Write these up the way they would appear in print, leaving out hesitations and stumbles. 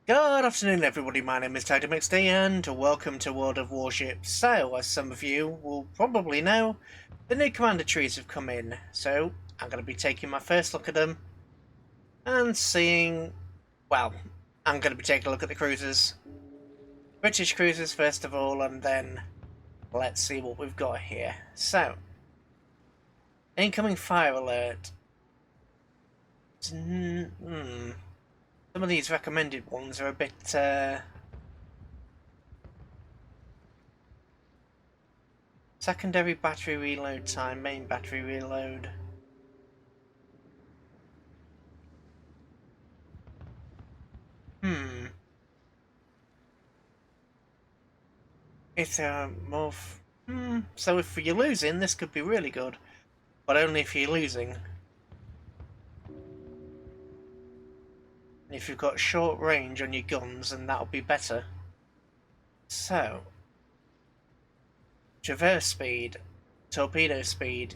Good afternoon everybody, my name is TacticMXD and welcome to World of Warships. So, as some of you will probably know, the new commander trees have come in, so I'm going to be taking my first look at them and seeing, well, I'm going to be taking a look at the cruisers. British cruisers first of all, and then let's see what we've got here. So, incoming fire alert. Some of these recommended ones are a bit, secondary battery reload time, main battery reload. It's more. So if you're losing, this could be really good, but only if you're losing. If you've got short range on your guns, then that'll be better. So, traverse speed, torpedo speed.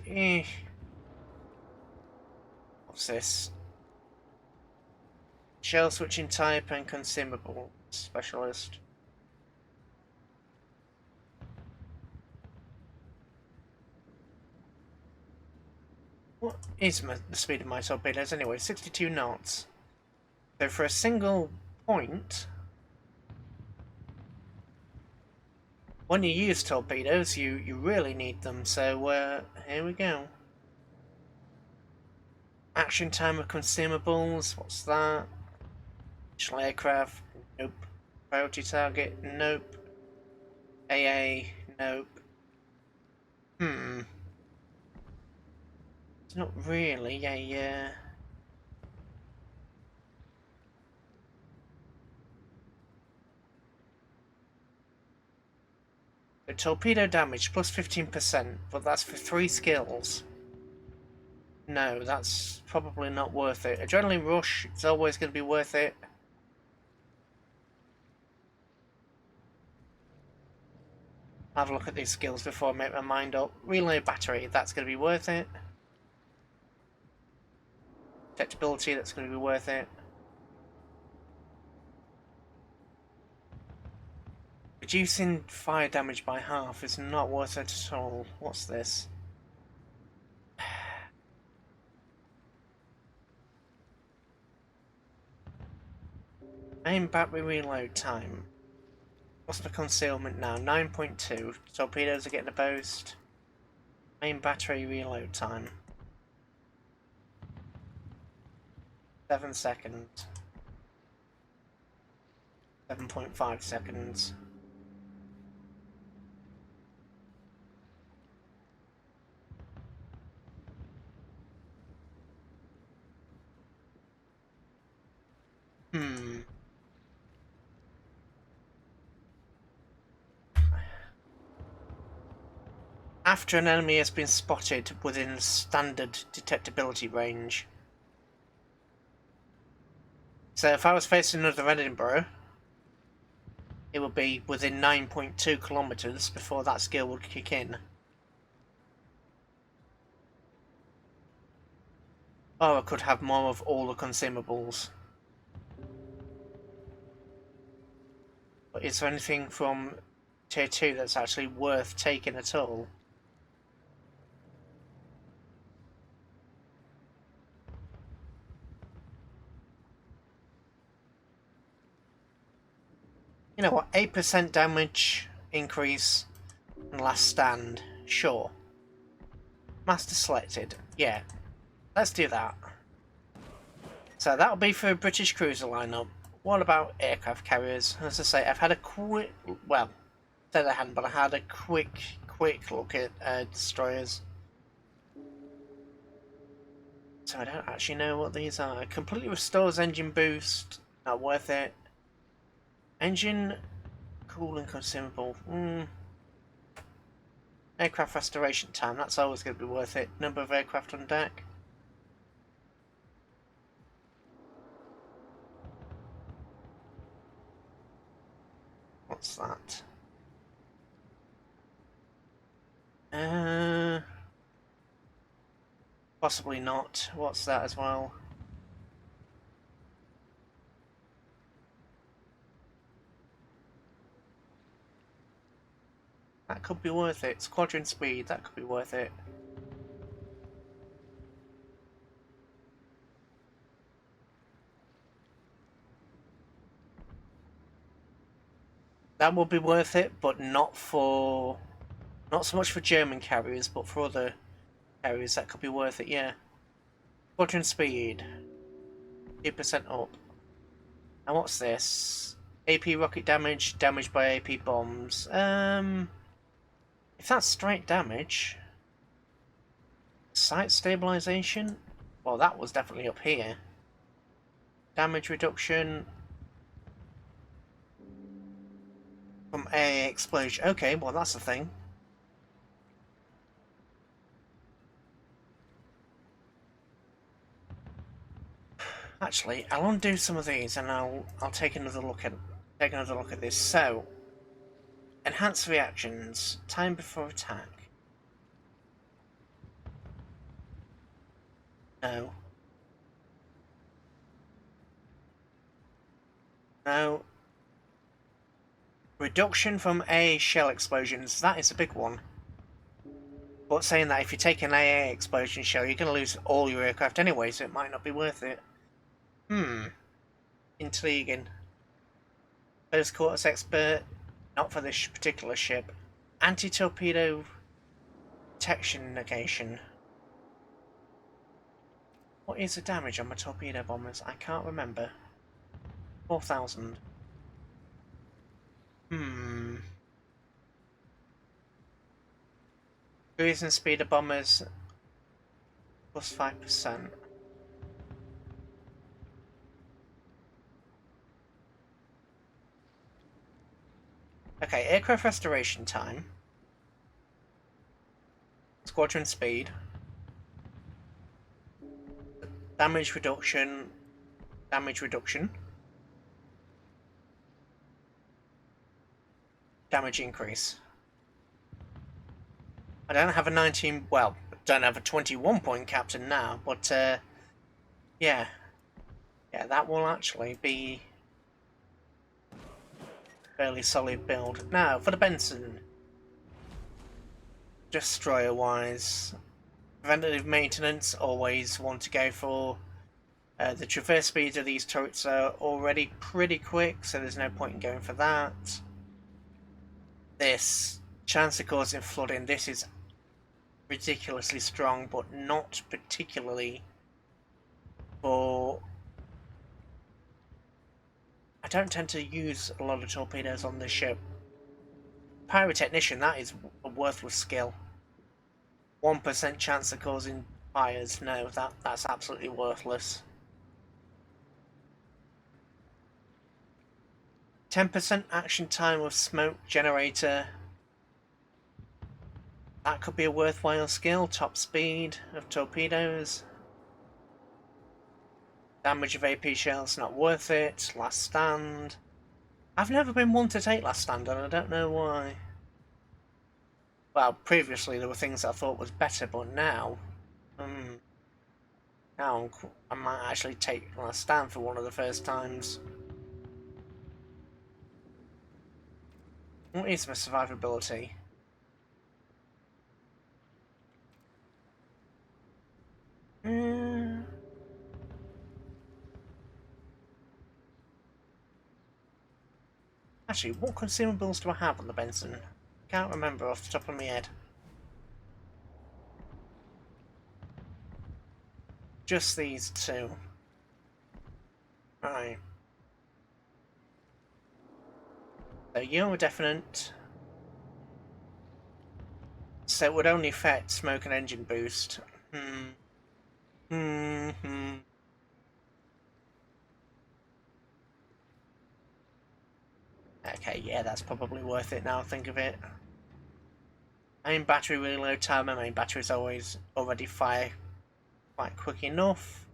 What's this? Shell switching type and consumable specialist. What is the speed of my torpedoes anyway? 62 knots. So for a single point, when you use torpedoes, you really need them. So here we go. Action time of consumables, what's that? Additional aircraft, nope. Priority target, nope. AA, nope. It's not really a, The torpedo damage plus 15%, but that's for 3 skills. No, that's probably not worth it. Adrenaline Rush, it's always going to be worth it. Have a look at these skills before I make my mind up. Relay Battery, that's going to be worth it. Detectability, that's going to be worth it. Reducing fire damage by half is not worth it at all. What's this? Main battery reload time. What's the concealment now? 9.2. Torpedoes are getting a boost. Main battery reload time. 7 seconds. 7.5 seconds. After an enemy has been spotted within standard detectability range. So if I was facing another Edinburgh, it would be within 9.2 kilometers before that skill would kick in. Or I could have more of all the consumables. But is there anything from tier 2 that's actually worth taking at all? You know what, 8% damage increase and last stand, sure. Master selected, yeah. Let's do that. So that'll be for a British cruiser lineup. What about aircraft carriers? As I say, I've had a quick, well, said I hadn't, but I had a quick look at destroyers. So I don't actually know what these are. Completely restores engine boost, not worth it. Engine cooling consumable. Aircraft restoration time, that's always going to be worth it. Number of aircraft on deck. What's that? Possibly not. What's that as well? That could be worth it. Squadron speed, that could be worth it. That would be worth it, but not so much for German carriers, but for other carriers that could be worth it, yeah. Squadron speed, 2% up. And what's this? AP rocket damage, damaged by AP bombs. If that's straight damage, site stabilization. Well, that was definitely up here. Damage reduction from AA explosion. Okay, well that's a thing. Actually, I'll undo some of these and I'll take another look at this. So, enhance reactions, time before attack. No. No. Reduction from AA shell explosions. That is a big one. But saying that if you take an AA explosion shell, you're going to lose all your aircraft anyway, so it might not be worth it. Intriguing. Close quarters expert, not for this particular ship. Anti-torpedo protection negation. What is the damage on my torpedo bombers? I can't remember. 4,000. Cruise and speed of bombers plus 5%. Okay, aircraft restoration time. Squadron speed. Damage reduction. Damage reduction. Damage increase. I don't have a 19... Well, don't have a 21 point captain now, but yeah. Yeah, that will actually be fairly solid build. Now, for the Benson. Destroyer-wise, preventative maintenance, always want to go for. The traverse speeds of these turrets are already pretty quick, so there's no point in going for that. This, chance of causing flooding, this is ridiculously strong, but not particularly for... I don't tend to use a lot of torpedoes on this ship. Pyrotechnician, that is a worthless skill. 1% chance of causing fires, no, that's absolutely worthless. 10% action time of smoke generator. That could be a worthwhile skill. Top speed of torpedoes. Damage of AP shells, not worth it. Last stand. I've never been one to take last stand, and I don't know why. Well, previously there were things I thought was better, but now... now I might actually take last stand for one of the first times. What is my survivability? Actually, what consumables do I have on the Benson? Can't remember off the top of my head. Just these two. Right. So you're definite. So it would only affect smoke and engine boost. Okay, yeah, that's probably worth it now, think of it. Main battery reload time, my main battery's already fire quite quick enough.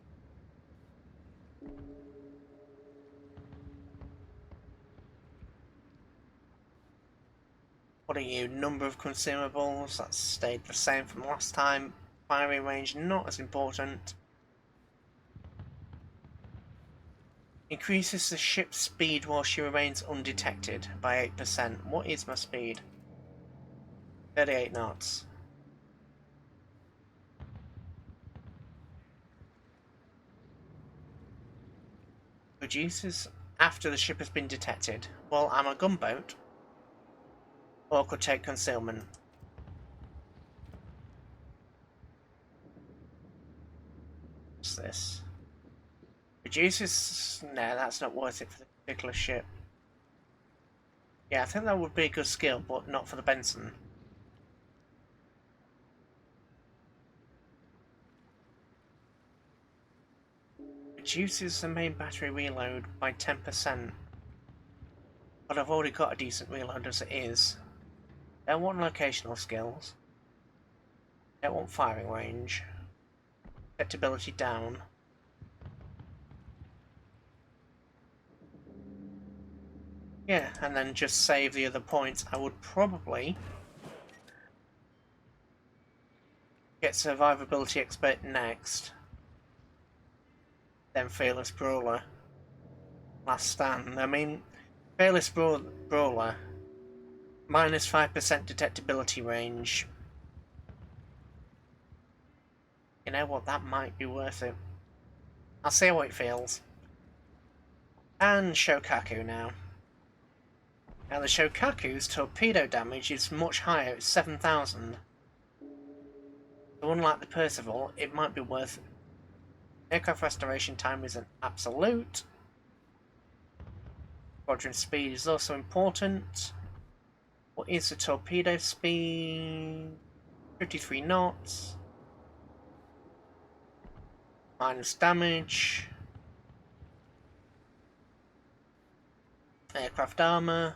What are you? Number of consumables, that's stayed the same from last time. Firing range, not as important. Increases the ship's speed while she remains undetected by 8%. What is my speed? 38 knots. Reduces after the ship has been detected. Well, I'm a gunboat. Or could take concealment. What's this? Reduces... No, that's not worth it for the particular ship. Yeah, I think that would be a good skill, but not for the Benson. Reduces the main battery reload by 10%. But I've already got a decent reload as it is. Don't want locational skills. Don't want firing range. Detectability down. Yeah, and then just save the other points. I would probably get survivability expert next. Then fearless brawler. Last stand. I mean, fearless brawler. Minus 5% detectability range. You know what, that might be worth it. I'll see how it feels. And Shokaku now. Now the Shokaku's torpedo damage is much higher, it's 7,000. So unlike the Percival, it might be worth it. Aircraft restoration time isn't absolute. Squadron speed is also important. What is the torpedo speed? 53 knots. Minus damage. Aircraft armor.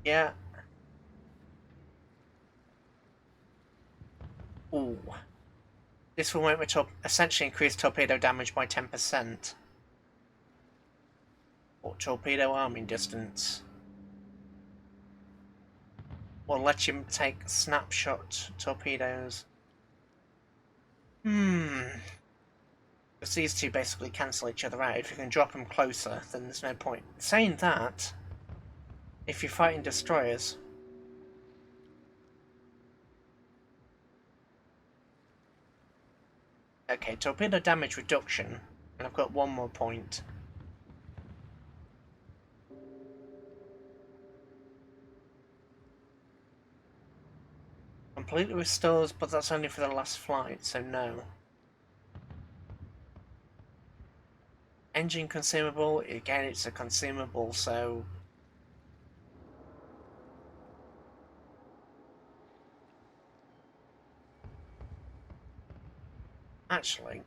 Yeah. Ooh. This will make my essentially increase torpedo damage by 10%. Or torpedo arming distance. Will let you take snapshot torpedoes. Because these two basically cancel each other out. If you can drop them closer, then there's no point. Saying that, if you're fighting destroyers... Okay, torpedo damage reduction, and I've got one more point. Completely restores, but that's only for the last flight, so no. Engine consumable, again it's a consumable, so... Actually,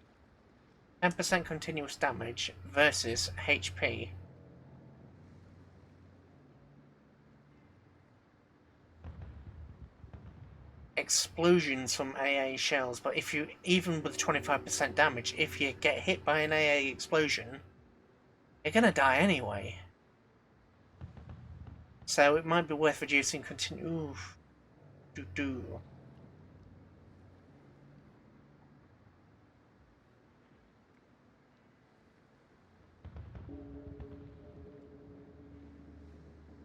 10% continuous damage versus HP. Explosions from AA shells, but if you, even with 25% damage, if you get hit by an AA explosion, you're gonna die anyway. So it might be worth reducing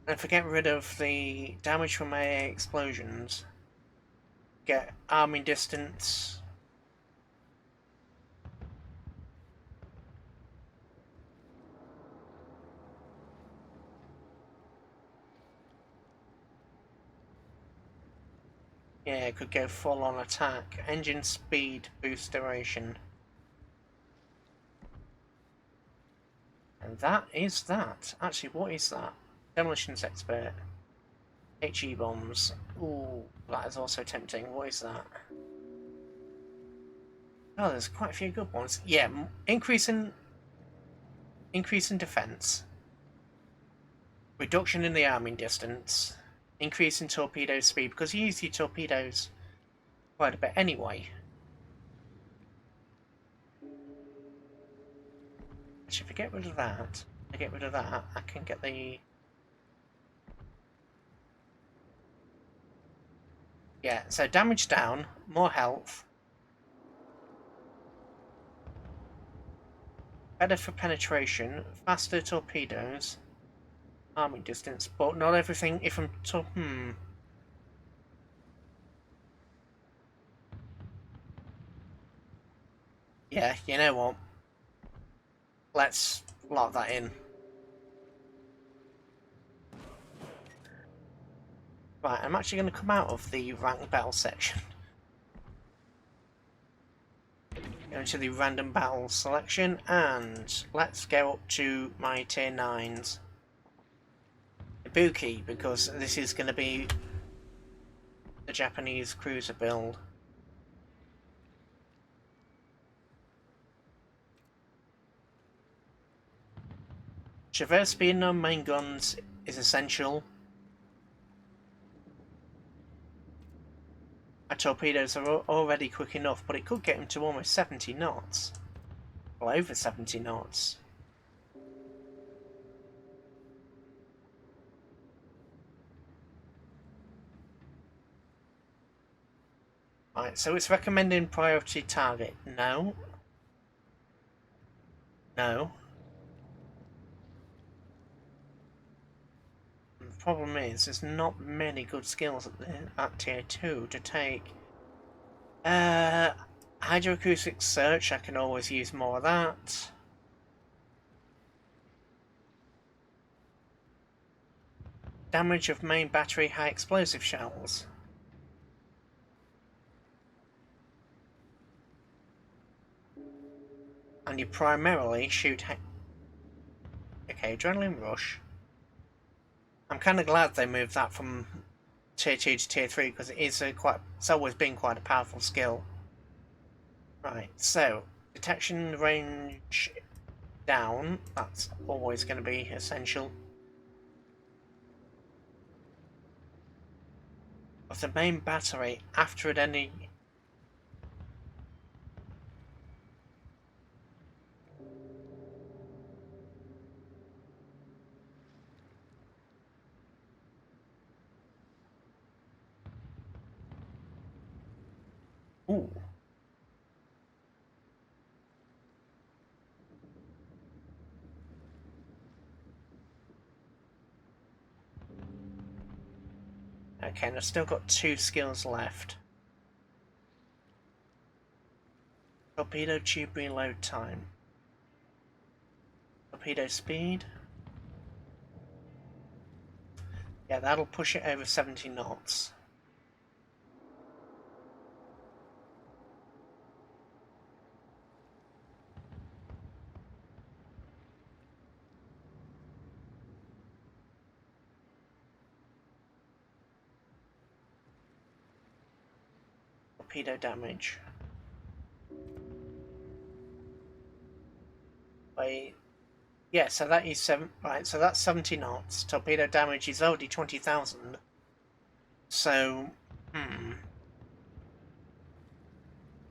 And if I get rid of the damage from AA explosions, get arming distance. Yeah, it could go full on attack. Engine speed boost duration. And that is that. Actually, what is that? Demolitions expert. HE bombs. Ooh, that is also tempting. What is that? Oh, there's quite a few good ones. Yeah, increase in defense. Reduction in the arming distance. Increase in torpedo speed, because you use your torpedoes quite a bit anyway. Actually, if I get rid of that, I can get the... Yeah, so damage down, more health. Better for penetration, faster torpedoes. arming distance, but not everything. If I'm yeah, you know what? Let's lock that in. Right, I'm actually going to come out of the ranked battle section. Go into the random battle selection, and let's go up to my tier 9s. Ibuki, because this is going to be the Japanese cruiser build. Traverse speed on main guns is essential. Our torpedoes are already quick enough, but it could get them to almost 70 knots. Well, over 70 knots. Right, so it's recommending priority target. No. No. And the problem is, there's not many good skills at tier 2 to take. Hydroacoustic search, I can always use more of that. Damage of main battery high explosive shells. And you primarily shoot. Okay, Adrenaline Rush. I'm kind of glad they moved that from tier 2 to tier 3 because it's always been quite a powerful skill. Right, so detection range down, that's always going to be essential. Of the main battery after at any. Ooh. Okay, and I've still got 2 skills left. Torpedo tube reload time. Torpedo speed. Yeah, that'll push it over 70 knots. Torpedo damage. Wait. Yeah, so that is 7. Right, so that's 70 knots. Torpedo damage is already 20,000. So,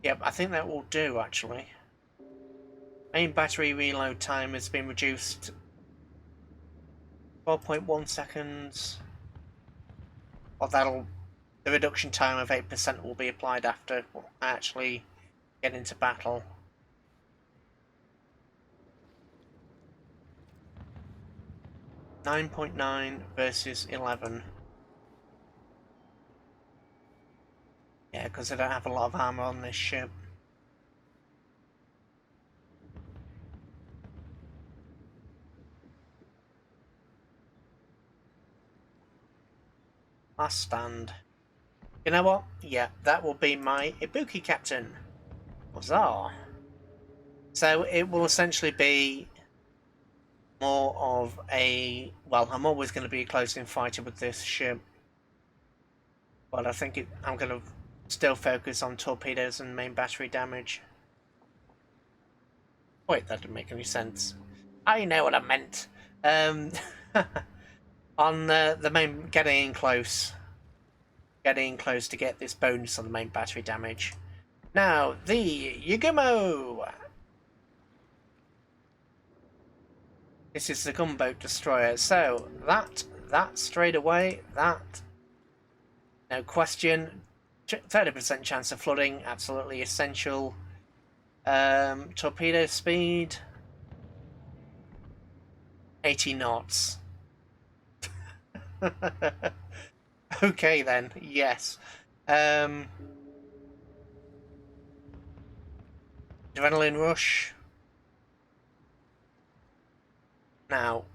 Yep, I think that will do actually. Main battery reload time has been reduced 12.1 seconds. Well, the reduction time of 8% will be applied after I actually get into battle. (9.9) versus 11. Yeah, because I don't have a lot of armor on this ship. Last stand. You know what? Yeah, that will be my Ibuki captain. Huzzah! So it will essentially be more of a. Well, I'm always going to be a close-in fighter with this ship, but I think I'm going to still focus on torpedoes and main battery damage. Wait, that didn't make any sense. I know what I meant. On the main, getting close to get this bonus on the main battery damage. Now, the Yugumo! This is the gunboat destroyer, so that straight away, that, no question, 30% chance of flooding, absolutely essential. Torpedo speed, 80 knots. Okay then, yes. Um, Adrenaline rush. Now,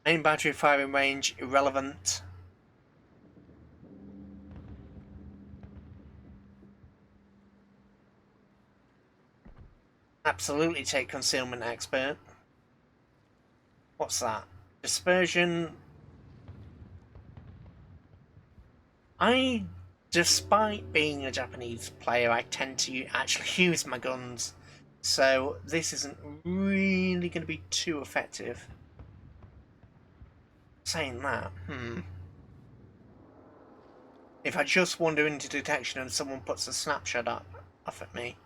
main battery firing range, irrelevant. Absolutely take concealment expert. What's that? Dispersion. I, despite being a Japanese player, I tend to actually use my guns. So this isn't really going to be too effective. Saying that, if I just wander into detection and someone puts a snapshot off at me,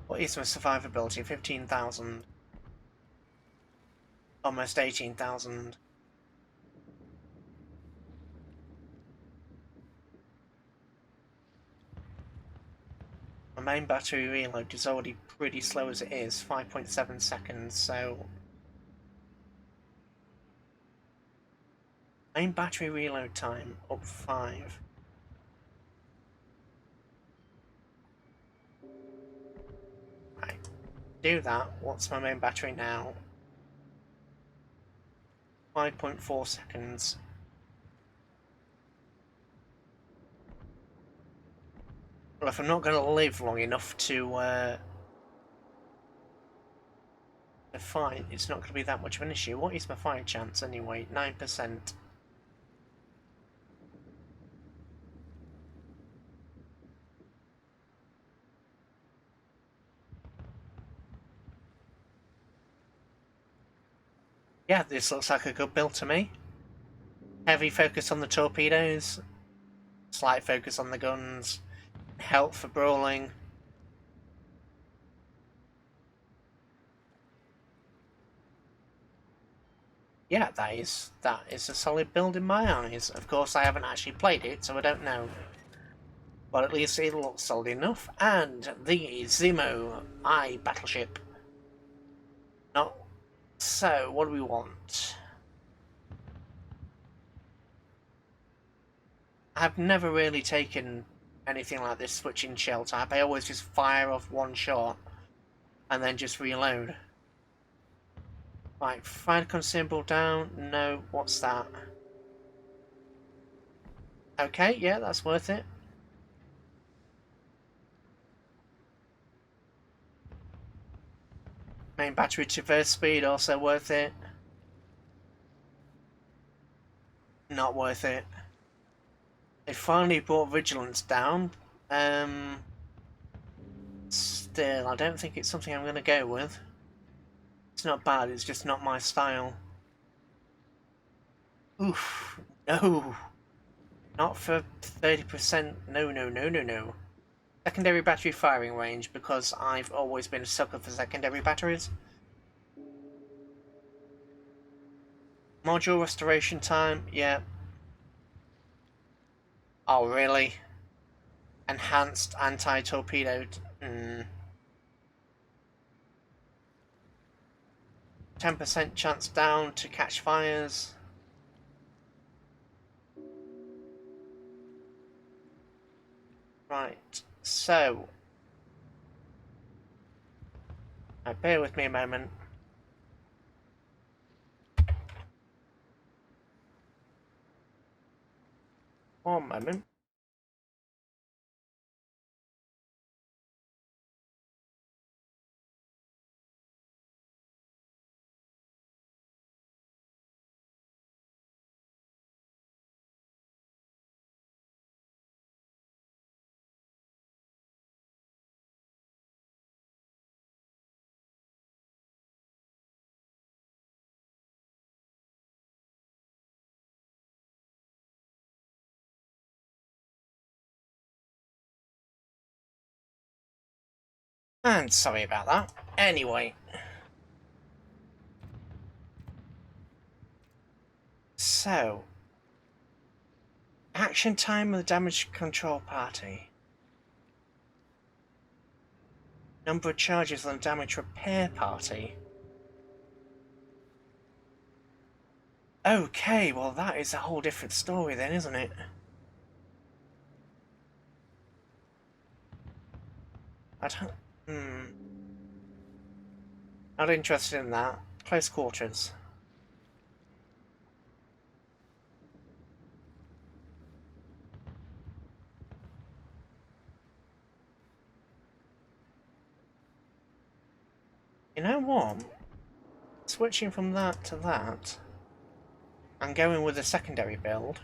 what is my survivability? 15,000. Almost 18,000. My main battery reload is already pretty slow as it is, 5.7 seconds, so... Main battery reload time, up 5. Right, do that. What's my main battery now? 5.4 seconds. Well, if I'm not going to live long enough to fight, it's not going to be that much of an issue. What is my fire chance anyway? 9%. Yeah, this looks like a good build to me. Heavy focus on the torpedoes, slight focus on the guns, health for brawling. Yeah, that is a solid build in my eyes. Of course, I haven't actually played it, so I don't know. But at least it looks solid enough. And the Zemo battleship. Not so. What do we want? I've never really taken anything like this switching shell type. I always just fire off one shot and then just reload. Right, fire consumable down. No, what's that? Okay, yeah, that's worth it. Main battery traverse speed, also worth it. Not worth it. They finally brought vigilance down. Still, I don't think it's something I'm going to go with. It's not bad, it's just not my style. Oof, no. Not for 30%. No, no, no, no, no. Secondary battery firing range, because I've always been a sucker for secondary batteries. Module restoration time, yeah. Oh, really? Enhanced anti-torpedo. 10% chance down to catch fires. Right, so... bear with me a moment. One moment. And sorry about that. Anyway. So. Action time of the damage control party. Number of charges on the damage repair party. Okay, well that is a whole different story then, isn't it? I don't... Not interested in that. Close quarters. You know what? Switching from that to that, and going with a secondary build.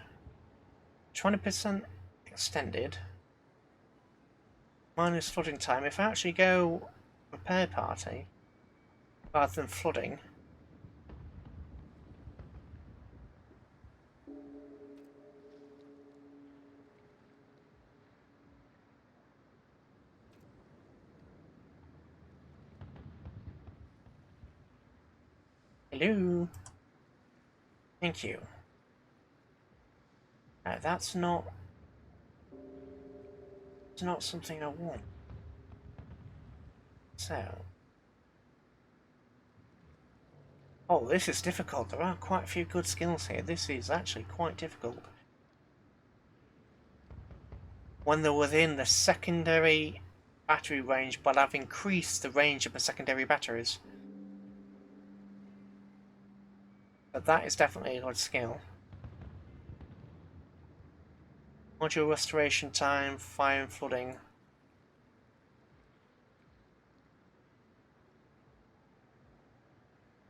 20% extended. Minus flooding time. If I actually go repair party, rather than flooding... Hello? Thank you. No, that's not... It's not something I want. So... Oh, this is difficult. There are quite a few good skills here. This is actually quite difficult. When they're within the secondary battery range, but I've increased the range of the secondary batteries. But that is definitely a good skill. Module restoration time, fire and flooding.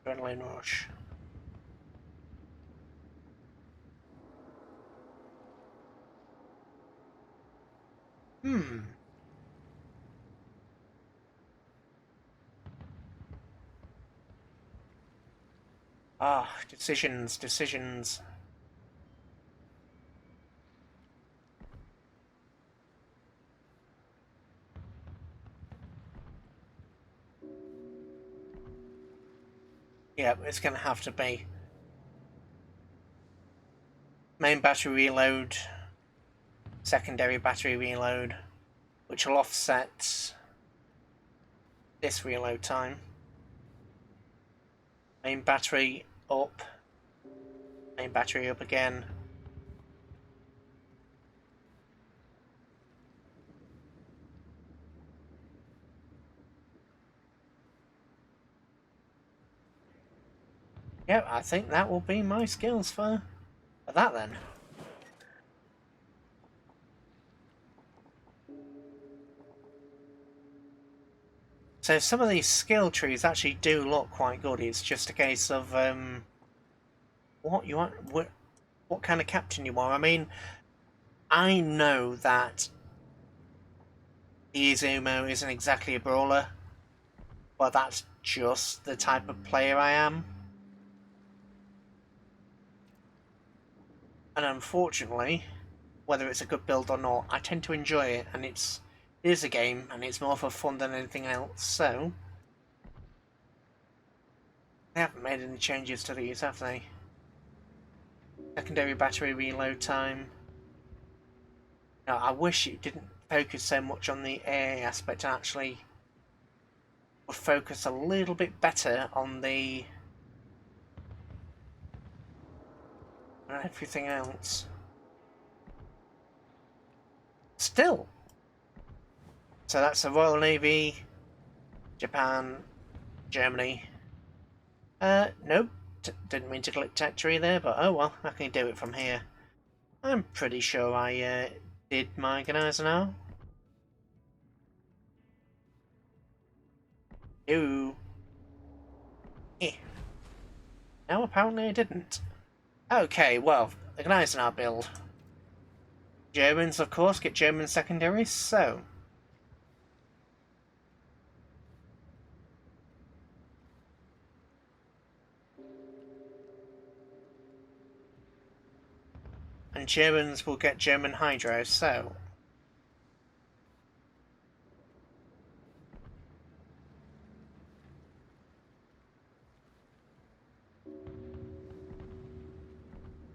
Adrenaline rush. Ah, decisions. Yeah, it's going to have to be. Main battery reload, secondary battery reload, which will offset this reload time. Main battery up, main battery up again. Yep, I think that will be my skills for that then. So some of these skill trees actually do look quite good. It's just a case of what you want, what kind of captain you are. I mean, I know that Izumo isn't exactly a brawler, but that's just the type of player I am. And unfortunately, whether it's a good build or not, I tend to enjoy it, and it is a game, and it's more for fun than anything else, so... They haven't made any changes to these, have they? Secondary battery reload time. Now, I wish it didn't focus so much on the AA aspect, and actually would focus a little bit better on the... on everything else. Still! So that's the Royal Navy, Japan, Germany. Nope. Didn't mean to click territory there, but oh well, I can do it from here. I'm pretty sure I did my organizer now. Ew. Eh. No, apparently I didn't. Okay, well, organizer now build. Germans, of course, get German secondaries, so... And Germans will get German hydro, so...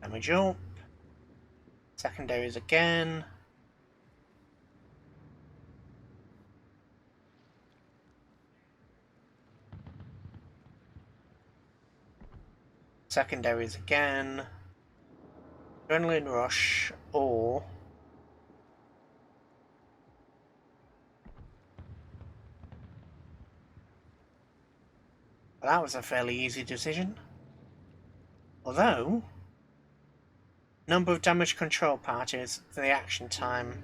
Damage up. Secondaries again. secondaries again, adrenaline rush, or well, that was a fairly easy decision. Although, number of damage control parties for the action time.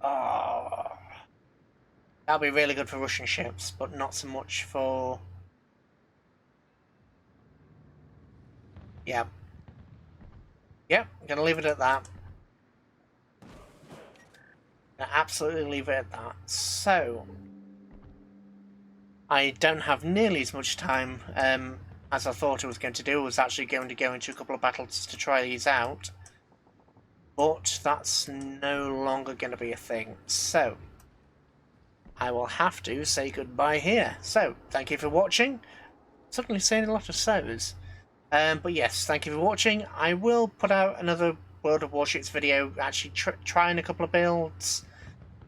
Oh, that'll be really good for Russian ships, but not so much for... Yeah. Yep, I'm going to leave it at that. Absolutely leave it at that. So, I don't have nearly as much time as I thought I was going to do. I was actually going to go into a couple of battles to try these out. But that's no longer going to be a thing. So, I will have to say goodbye here. So, thank you for watching. Suddenly saying a lot of so's. But yes, thank you for watching. I will put out another World of Warships video, actually trying a couple of builds.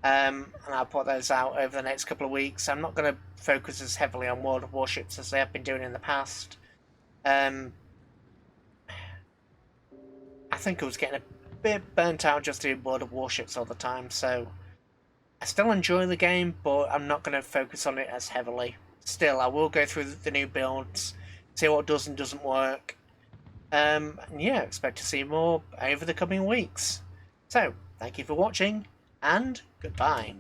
And I'll put those out over the next couple of weeks. I'm not going to focus as heavily on World of Warships as I have been doing in the past. I think I was getting a bit burnt out just doing World of Warships all the time, so I still enjoy the game, but I'm not going to focus on it as heavily. Still, I will go through the new builds, see what does and doesn't work. And yeah, expect to see more over the coming weeks. So, thank you for watching, and goodbye.